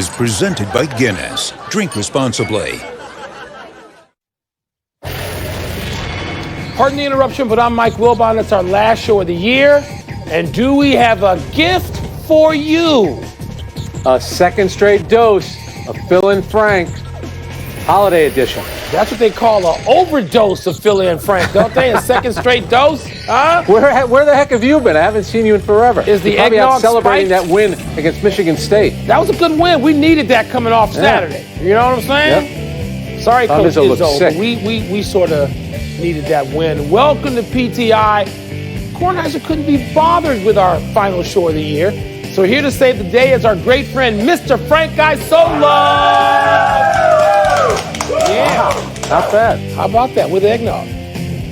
is presented by Guinness. Drink responsibly. Pardon the interruption, but I'm Mike Wilbon. It's our last show of the year. And do we have a gift for you? A second straight dose of Phil and Frank Holiday Edition. That's what they call an overdose of Philly and Frank, don't they? A second straight dose? Huh? Where the heck have you been? I haven't seen you in forever. Is the You're probably eggnog out celebrating spiked? that win against Michigan State. That was a good win. We needed that coming off Saturday. You know what I'm saying? Yep. Sorry, Coach Izzo, but we sort of needed that win. Welcome to PTI. Kornheiser couldn't be bothered with our final show of the year. So here to save the day is our great friend, Mr. Frank Isola. Yeah. Not bad. How about that with eggnog?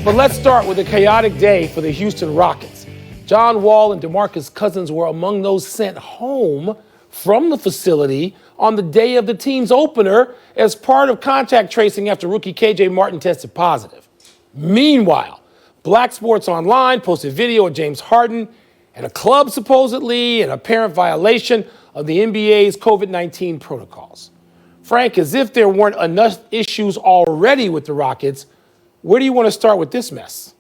But let's start with a chaotic day for the Houston Rockets. John Wall and DeMarcus Cousins were among those sent home from the facility on the day of the team's opener as part of contact tracing after rookie KJ Martin tested positive. Meanwhile, Black Sports Online posted video of James Harden and a club supposedly in apparent violation of the NBA's COVID-19 protocols. Frank, as if there weren't enough issues already with the Rockets, where do you want to start with this mess?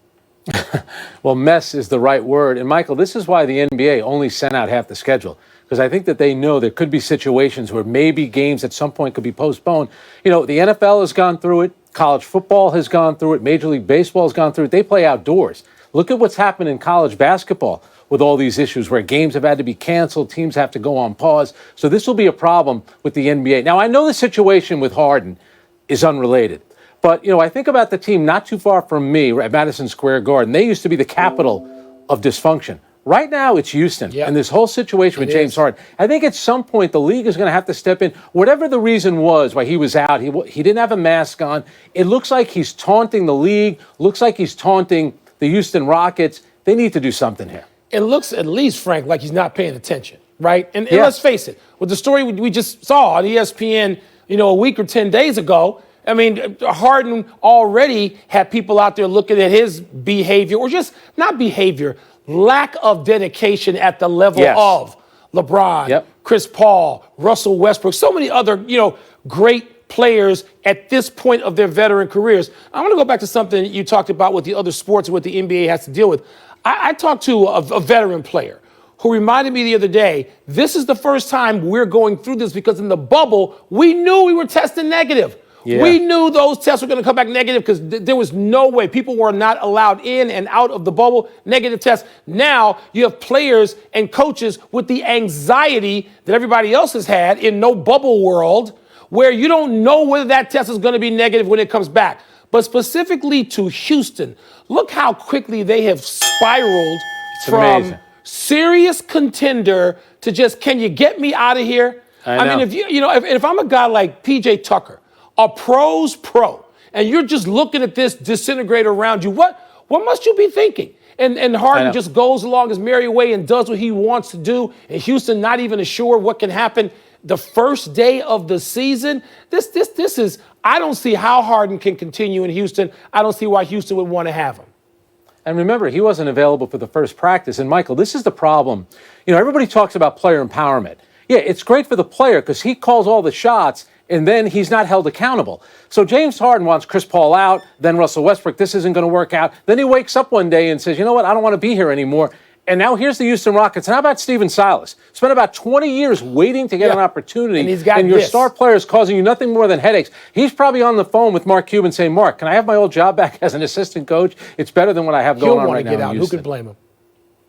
Well, mess is the right word. And, Michael, this is why the NBA only sent out half the schedule, because I think that they know there could be situations where maybe games at some point could be postponed. You know, the NFL has gone through it. College football has gone through it. Major League Baseball has gone through it. They play outdoors. Look at what's happened in college basketball with all these issues where games have had to be canceled, teams have to go on pause. So this will be a problem with the NBA. Now, I know the situation with Harden is unrelated, but, you know, I think about the team not too far from me at Madison Square Garden. They used to be the capital of dysfunction. Right now, it's Houston, and this whole situation with James Harden. I think at some point the league is going to have to step in. Whatever the reason was why he was out, he didn't have a mask on. It looks like he's taunting the league, looks like he's taunting the Houston Rockets. They need to do something here. It looks, at least, Frank, like he's not paying attention, right? And let's face it, with the story we just saw on ESPN, a week or 10 days ago, I mean, Harden already had people out there looking at his behavior, or just not behavior, lack of dedication at the level of LeBron, Chris Paul, Russell Westbrook, so many other, great players at this point of their veteran careers. I want to go back to something you talked about with the other sports and what the NBA has to deal with. I talked to a veteran player who reminded me the other day, this is the first time we're going through this because in the bubble, we knew we were testing negative. Yeah. We knew those tests were going to come back negative because there was no way. People were not allowed in and out of the bubble, negative tests. Now you have players and coaches with the anxiety that everybody else has had in no bubble world where you don't know whether that test is going to be negative when it comes back. But specifically to Houston, look how quickly they have spiraled from serious contender to just, can you get me out of here? I mean, if I'm a guy like PJ Tucker, a pro's pro, and you're just looking at this disintegrate around you, what must you be thinking? And Harden just goes along his merry way and does what he wants to do, and Houston not even assured what can happen the first day of the season. This is, I don't see how Harden can continue in Houston. I don't see why Houston would want to have him. And remember, he wasn't available for the first practice. And Michael, this is the problem. Everybody talks about player empowerment. Yeah, it's great for the player because he calls all the shots and then he's not held accountable. So James Harden wants Chris Paul out, then Russell Westbrook, this isn't going to work out. Then he wakes up one day and says, you know what, I don't want to be here anymore. And now here's the Houston Rockets. And how about Stephen Silas? Spent about 20 years waiting to get an opportunity, and your star player is causing you nothing more than headaches. He's probably on the phone with Mark Cuban saying, Mark, can I have my old job back as an assistant coach? It's better than what I have going on right now in Houston. Who could blame him?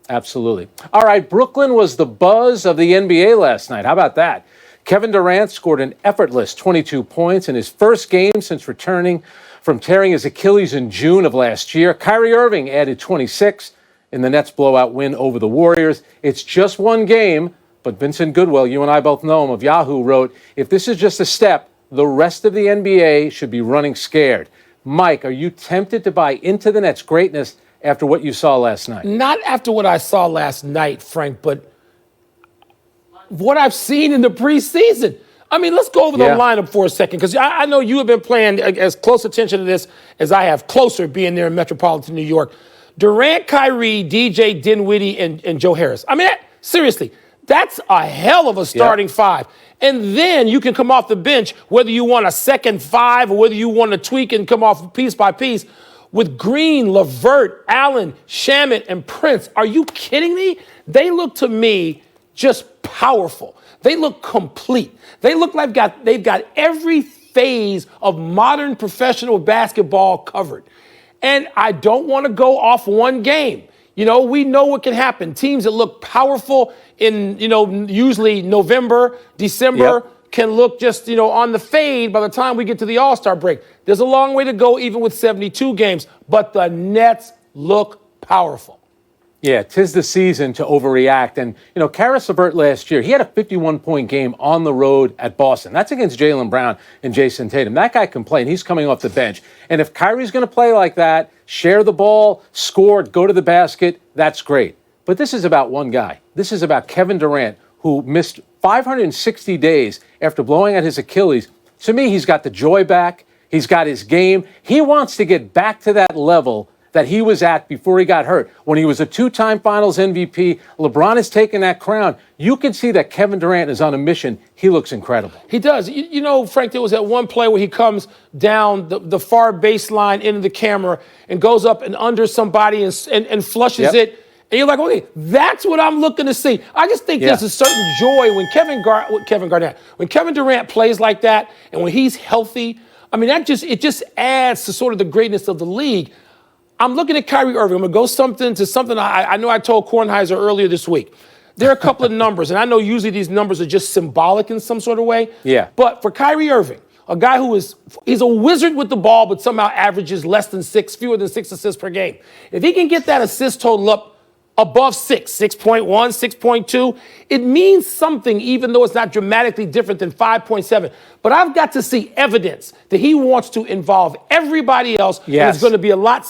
Absolutely. All right, Brooklyn was the buzz of the NBA last night. How about that? Kevin Durant scored an effortless 22 points in his first game since returning from tearing his Achilles in June of last year. Kyrie Irving added 26 in the Nets' blowout win over the Warriors. It's just one game, but Vincent Goodwill, you and I both know him, of Yahoo, wrote, if this is just a step, the rest of the NBA should be running scared. Mike, are you tempted to buy into the Nets' greatness after what you saw last night? Not after what I saw last night, Frank, but what I've seen in the preseason. I mean, let's go over the lineup for a second, because I know you have been paying as close attention to this as I have, closer being there in metropolitan New York. Durant, Kyrie, DJ, Dinwiddie, and Joe Harris. I mean, seriously, that's a hell of a starting five. And then you can come off the bench, whether you want a second five or whether you want to tweak and come off piece by piece. With Green, Levert, Allen, Shamet, and Prince, are you kidding me? They look to me just powerful. They look complete. They look like they've got every phase of modern professional basketball covered. And I don't want to go off one game. You know, we know what can happen. Teams that look powerful in, usually November, December, can look just, on the fade by the time we get to the All-Star break. There's a long way to go even with 72 games, but the Nets look powerful. Yeah, 'tis the season to overreact. And, Karis LeVert last year, he had a 51-point game on the road at Boston. That's against Jaylen Brown and Jason Tatum. That guy can play, and he's coming off the bench. And if Kyrie's going to play like that, share the ball, score, go to the basket, that's great. But this is about one guy. This is about Kevin Durant, who missed 560 days after blowing out his Achilles. To me, he's got the joy back. He's got his game. He wants to get back to that level that he was at before he got hurt. When he was a two-time Finals MVP, LeBron has taken that crown. You can see that Kevin Durant is on a mission. He looks incredible. He does. Frank, there was that one play where he comes down the far baseline into the camera and goes up and under somebody and flushes it. And you're like, okay, that's what I'm looking to see. I just think there's a certain joy when when Kevin Durant plays like that, and when he's healthy. I mean, it just adds to sort of the greatness of the league. I'm looking at Kyrie Irving. I'm going to go something I know I told Kornheiser earlier this week. There are a couple of numbers, and I know usually these numbers are just symbolic in some sort of way. Yeah. But for Kyrie Irving, a guy he's a wizard with the ball, but somehow averages fewer than 6 assists per game. If he can get that assist total up above 6.1, 6.2, it means something, even though it's not dramatically different than 5.7. But I've got to see evidence that he wants to involve everybody else. Yes. And it's going to be a lot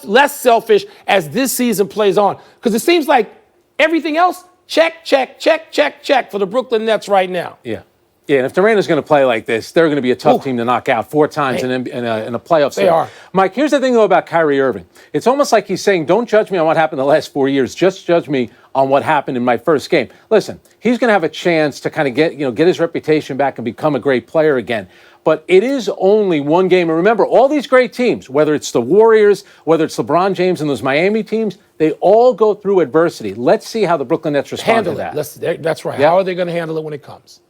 less selfish as this season plays on. Because it seems like everything else, check for the Brooklyn Nets right now. Yeah. Yeah, and if Durant is going to play like this, they're going to be a tough team to knock out 4 times in a playoff series. They are. Mike, here's the thing, though, about Kyrie Irving. It's almost like he's saying, don't judge me on what happened the last 4 years. Just judge me on what happened in my first game. Listen, he's going to have a chance to kind of get his reputation back and become a great player again. But it is only one game. And remember, all these great teams, whether it's the Warriors, whether it's LeBron James and those Miami teams, they all go through adversity. Let's see how the Brooklyn Nets respond to that. That's right. How are they going to handle it when it comes?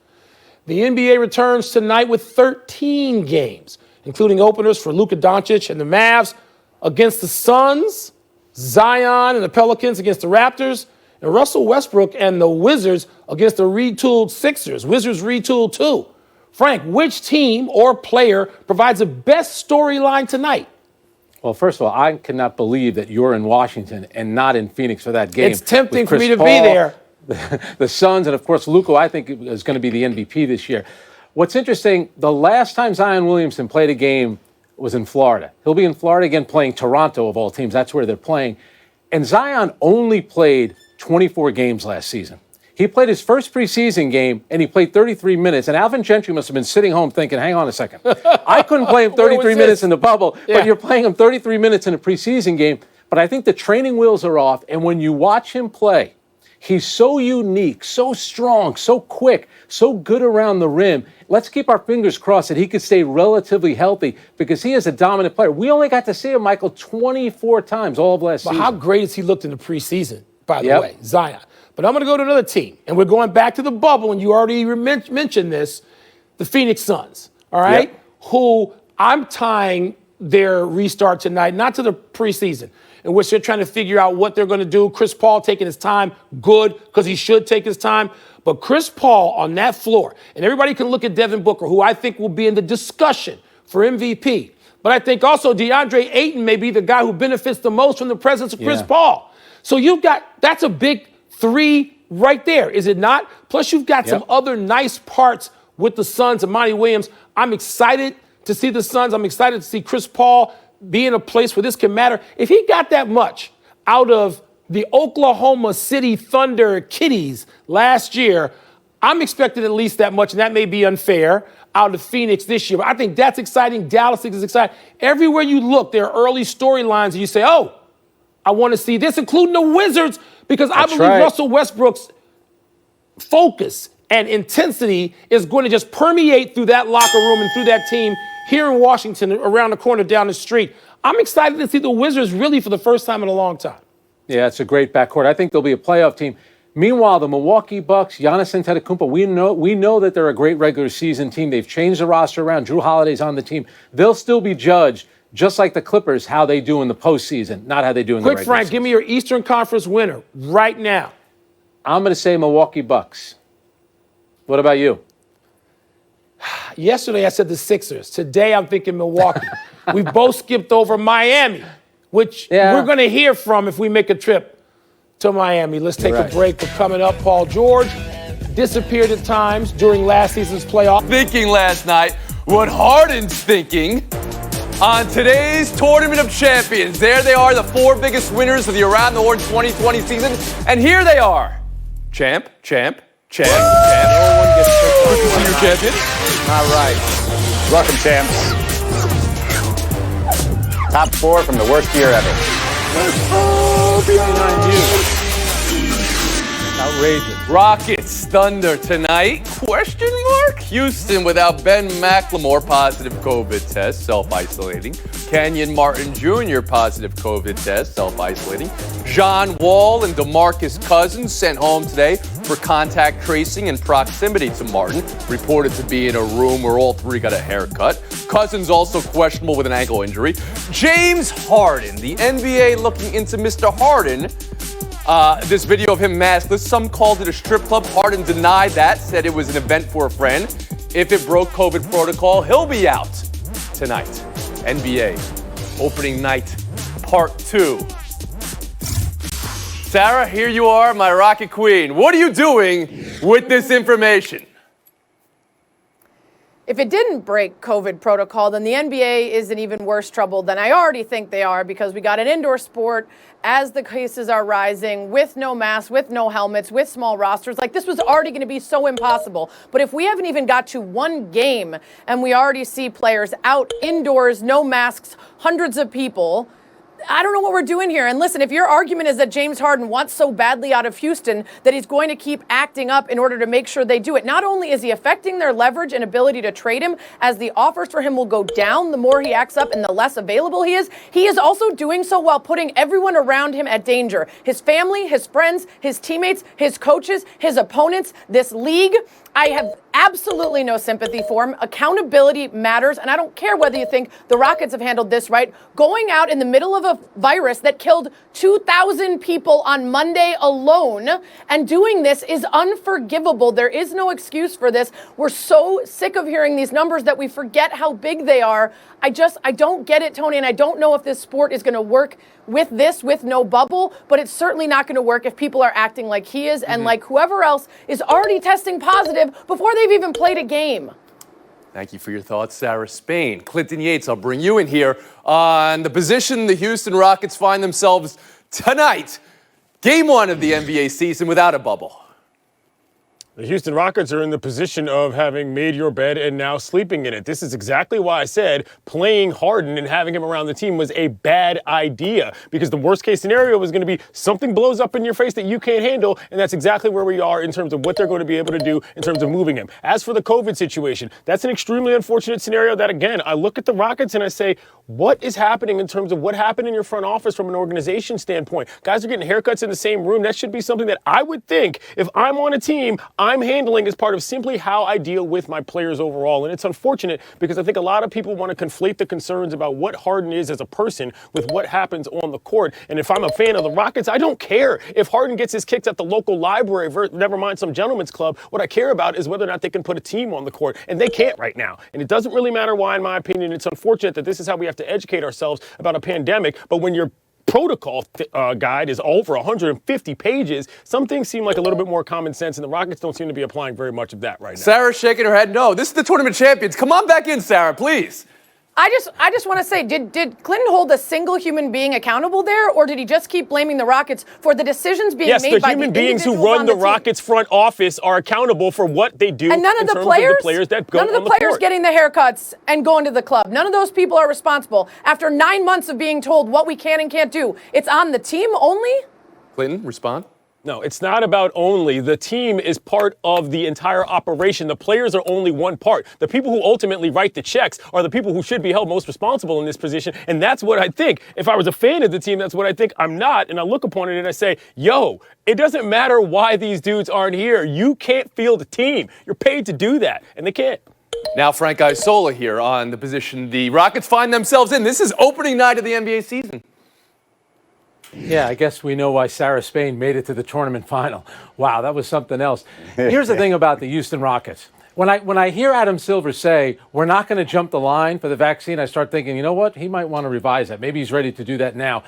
The NBA returns tonight with 13 games, including openers for Luka Doncic and the Mavs against the Suns, Zion and the Pelicans against the Raptors, and Russell Westbrook and the Wizards against the retooled Sixers. Wizards retooled too. Frank, which team or player provides the best storyline tonight? Well, first of all, I cannot believe that you're in Washington and not in Phoenix for that game. It's tempting for me to Paul, be there. The Suns, and of course, Luka, I think, is going to be the MVP this year. What's interesting, the last time Zion Williamson played a game was in Florida. He'll be in Florida again playing Toronto, of all teams. That's where they're playing. And Zion only played 24 games last season. He played his first preseason game, and he played 33 minutes. And Alvin Gentry must have been sitting home thinking, hang on a second. I couldn't play him 33 minutes in the bubble, but you're playing him 33 minutes in a preseason game. But I think the training wheels are off, and when you watch him play, he's so unique, so strong, so quick, so good around the rim. Let's keep our fingers crossed that he could stay relatively healthy because he is a dominant player. We only got to see him, Michael, 24 times all of last season. But how great has he looked in the preseason, by the way, Zion? But I'm going to go to another team, and we're going back to the bubble, and you already mentioned this, the Phoenix Suns, all right, who I'm tying their restart tonight, not to the preseason, in which they're trying to figure out what they're going to do. Chris Paul taking his time, good, because he should take his time. But Chris Paul on that floor, and everybody can look at Devin Booker, who I think will be in the discussion for MVP. But I think also DeAndre Ayton may be the guy who benefits the most from the presence of Chris Paul. So that's a big 3 right there, is it not? Plus you've got some other nice parts with the Suns and Monty Williams. I'm excited to see the Suns. I'm excited to see Chris Paul be in a place where this can matter. If he got that much out of the Oklahoma City Thunder Kitties last year, I'm expecting at least that much, and that may be unfair, out of Phoenix this year. But I think that's exciting. Dallas is exciting. Everywhere you look, there are early storylines, and you say, oh, I want to see this, including the Wizards, because I believe Russell Westbrook's focus and intensity is going to just permeate through that locker room and through that team here in Washington, around the corner, down the street. I'm excited to see the Wizards really for the first time in a long time. Yeah, it's a great backcourt. I think they'll be a playoff team. Meanwhile, the Milwaukee Bucks, Giannis Antetokounmpo, we know that they're a great regular season team. They've changed the roster around. Drew Holiday's on the team. They'll still be judged, just like the Clippers, how they do in the postseason, not how they do in the regular season. Frank, give me your Eastern Conference winner right now. I'm going to say Milwaukee Bucks. What about you? Yesterday, I said the Sixers. Today, I'm thinking Milwaukee. We both skipped over Miami, which we're going to hear from if we make a trip to Miami. Let's take a break. But coming up, Paul George disappeared at times during last season's playoff. Thinking last night what Harden's thinking on today's Tournament of Champions. There they are, the 4 biggest winners of the Around the Horn 2020 season. And here they are. Champ, champ, champ, champ. No one gets picked Good to see your champion. All right. Welcome, champs. Top 4 from the worst year ever. Behind you. Outrageous. Rockets, Thunder tonight? Question mark? Houston without Ben McLemore, positive COVID test, self-isolating. Kenyon Martin Jr., positive COVID test, self-isolating. John Wall and DeMarcus Cousins sent home today for contact tracing in proximity to Martin, reported to be in a room where all 3 got a haircut. Cousins also questionable with an ankle injury. James Harden, the NBA looking into Mr. Harden. This video of him maskless, some called it a strip club. Harden denied that, said it was an event for a friend. If it broke COVID protocol, he'll be out tonight. NBA, opening night, part 2. Sarah, here you are, my Rocket Queen. What are you doing with this information? If it didn't break COVID protocol, then the NBA is in even worse trouble than I already think they are, because we got an indoor sport as the cases are rising, with no masks, with no helmets, with small rosters. Like, this was already going to be so impossible. But if we haven't even got to 1 game and we already see players out indoors, no masks, hundreds of people, I don't know what we're doing here. And listen, if your argument is that James Harden wants so badly out of Houston that he's going to keep acting up in order to make sure they do it, not only is he affecting their leverage and ability to trade him, as the offers for him will go down the more he acts up and the less available he is also doing so while putting everyone around him at danger. His family, his friends, his teammates, his coaches, his opponents, this league. I have absolutely no sympathy for him. Accountability matters, and I don't care whether you think the Rockets have handled this right. Going out in the middle of a virus that killed 2,000 people on Monday alone and doing this is unforgivable. There is no excuse for this. We're so sick of hearing these numbers that we forget how big they are. I don't get it, Tony, and I don't know if this sport is going to work with no bubble, but it's certainly not going to work if people are acting like he is and like whoever else is already testing positive before they've even played a game. Thank you for your thoughts, Sarah Spain. Clinton Yates, I'll bring you in here on the position the Houston Rockets find themselves tonight. Game 1 of the NBA season without a bubble. The Houston Rockets are in the position of having made your bed and now sleeping in it. This is exactly why I said playing Harden and having him around the team was a bad idea, because the worst case scenario was going to be something blows up in your face that you can't handle, and that's exactly where we are in terms of what they're going to be able to do in terms of moving him. As for the COVID situation, that's an extremely unfortunate scenario that, again, I look at the Rockets and I say, what is happening in terms of what happened in your front office from an organization standpoint? Guys are getting haircuts in the same room. That should be something that I would think, if I'm on a team, I'm handling as part of simply how I deal with my players overall. And it's unfortunate because I think a lot of people want to conflate the concerns about what Harden is as a person with what happens on the court. And if I'm a fan of the Rockets, I don't care if Harden gets his kicks at the local library, never mind some gentleman's club. What I care about is whether or not they can put a team on the court. And they can't right now. And it doesn't really matter why, in my opinion. It's unfortunate that this is how we have to educate ourselves about a pandemic. But when you're protocol guide is over 150 pages. Some things seem like a little bit more common sense, and the Rockets don't seem to be applying very much of that right now. Sarah's shaking her head no. This is the Tournament of Champions. Come on back in, Sarah, please. I just want to say, did Clinton hold a single human being accountable there, or did he just keep blaming the Rockets for the decisions being made by the Yes, the human beings who run the Rockets front office are accountable for what they do. And none of the players that go on the court. None of the players getting the haircuts and going to the club. None of those people are responsible. After 9 months of being told what we can and can't do, it's on the team only? Clinton, respond. No, it's not about only. The team is part of the entire operation. The players are only one part. The people who ultimately write the checks are the people who should be held most responsible in this position. And that's what I think. If I was a fan of the team, that's what I think. I'm not. And I look upon it and I say, yo, it doesn't matter why these dudes aren't here. You can't field a team. You're paid to do that. And they can't. Now Frank Isola here on the position the Rockets find themselves in. This is opening night of the NBA season. Yeah, I guess we know why Sarah Spain made it to the tournament final. Wow, that was something else. Here's the thing about the Houston Rockets. When I hear Adam Silver say, we're not going to jump the line for the vaccine, I start thinking, you know what? He might want to revise that. Maybe he's ready to do that now.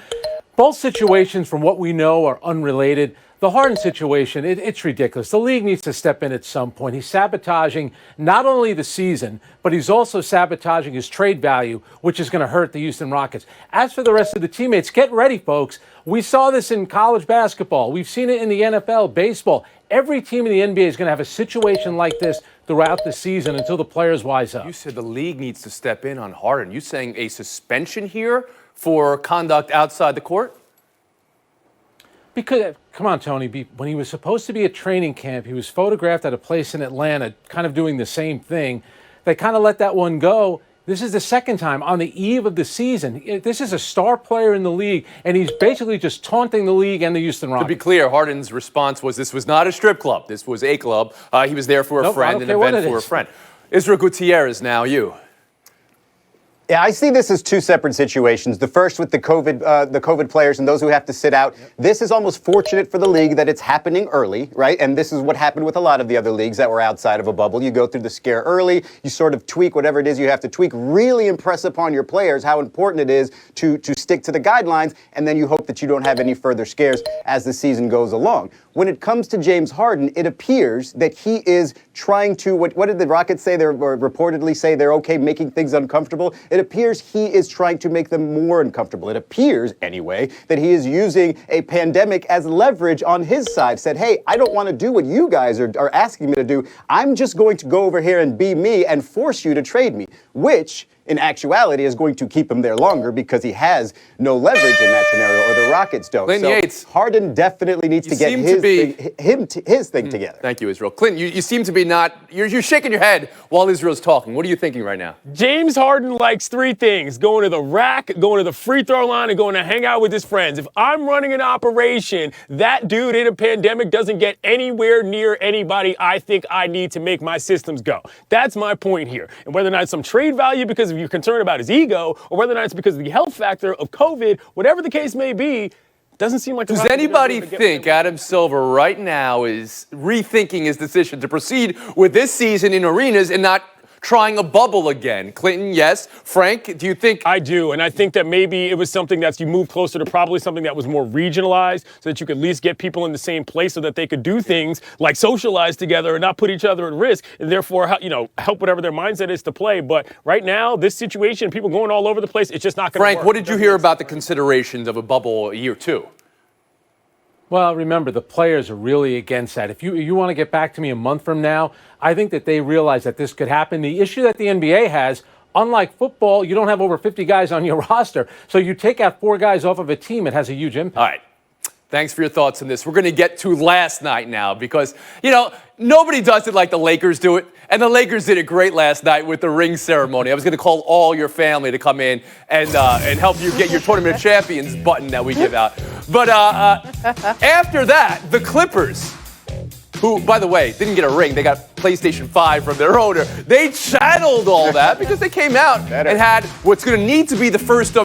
Both situations, from what we know, are unrelated. The Harden situation, it's ridiculous. The league needs to step in at some point. He's sabotaging not only the season, but he's also sabotaging his trade value, which is going to hurt the Houston Rockets. As for the rest of the teammates, get ready, folks. We saw this in college basketball. We've seen it in the NFL, baseball. Every team in the NBA is going to have a situation like this throughout the season until the players wise up. You said the league needs to step in on Harden. You saying a suspension here for conduct outside the court? Because, come on, Tony, when he was supposed to be at training camp, he was photographed at a place in Atlanta kind of doing the same thing. They kind of let that one go. This is the second time on the eve of the season. This is a star player in the league, and he's basically just taunting the league and the Houston Rockets. To be clear, Harden's response was this was not a strip club. This was a club. He was there for a friend, an event for a friend. Israel Gutierrez, now you. Yeah, I see this as two separate situations. The first with the COVID players and those who have to sit out. Yep. This is almost fortunate for the league that it's happening early, right? And this is what happened with a lot of the other leagues that were outside of a bubble. You go through the scare early, you sort of tweak whatever it is you have to tweak, really impress upon your players how important it is to stick to the guidelines, and then you hope that you don't have any further scares as the season goes along. When it comes to James Harden, it appears that he is trying to, what did the Rockets say? They're reportedly say they're okay making things uncomfortable. It appears he is trying to make them more uncomfortable. It appears, anyway, that he is using a pandemic as leverage on his side. Said, hey, I don't want to do what you guys are asking me to do. I'm just going to go over here and be me and force you to trade me, which in actuality is going to keep him there longer because he has no leverage in that scenario, or the Rockets don't. Clinton Yates. Harden definitely needs to get his thing together. Thank you, Israel. Clinton, you seem to be you're shaking your head while Israel's talking. What are you thinking right now? James Harden likes three things: going to the rack, going to the free throw line, and going to hang out with his friends. If I'm running an operation, that dude in a pandemic doesn't get anywhere near anybody I think I need to make my systems go. That's my point here. And whether or not it's some trade value because of you're concerned about his ego, or whether or not it's because of the health factor of COVID, whatever the case may be, doesn't seem like. Does anybody think Adam Silver right now is rethinking his decision to proceed with this season in arenas and not trying a bubble again? Clinton, yes. Frank, do you think? I do, and I think that maybe it was something that's you move closer to probably something that was more regionalized, so that you could at least get people in the same place so that they could do things like socialize together and not put each other at risk, and therefore, help whatever their mindset is to play. But right now, this situation, people going all over the place, it's just not going to work. Frank, what did you hear about the considerations of a bubble year two? Well, remember, the players are really against that. If you want to get back to me a month from now, I think that they realize that this could happen. The issue that the NBA has, unlike football, you don't have over 50 guys on your roster. So you take out 4 guys off of a team, it has a huge impact. All right. Thanks for your thoughts on this. We're going to get to last night now because, nobody does it like the Lakers do it. And the Lakers did it great last night with the ring ceremony. I was going to call all your family to come in and help you get your Tournament of Champions button that we give out. But after that, the Clippers, who, by the way, didn't get a ring. They got PlayStation 5 from their owner. They channeled all that because they came out and had what's going to need to be the first of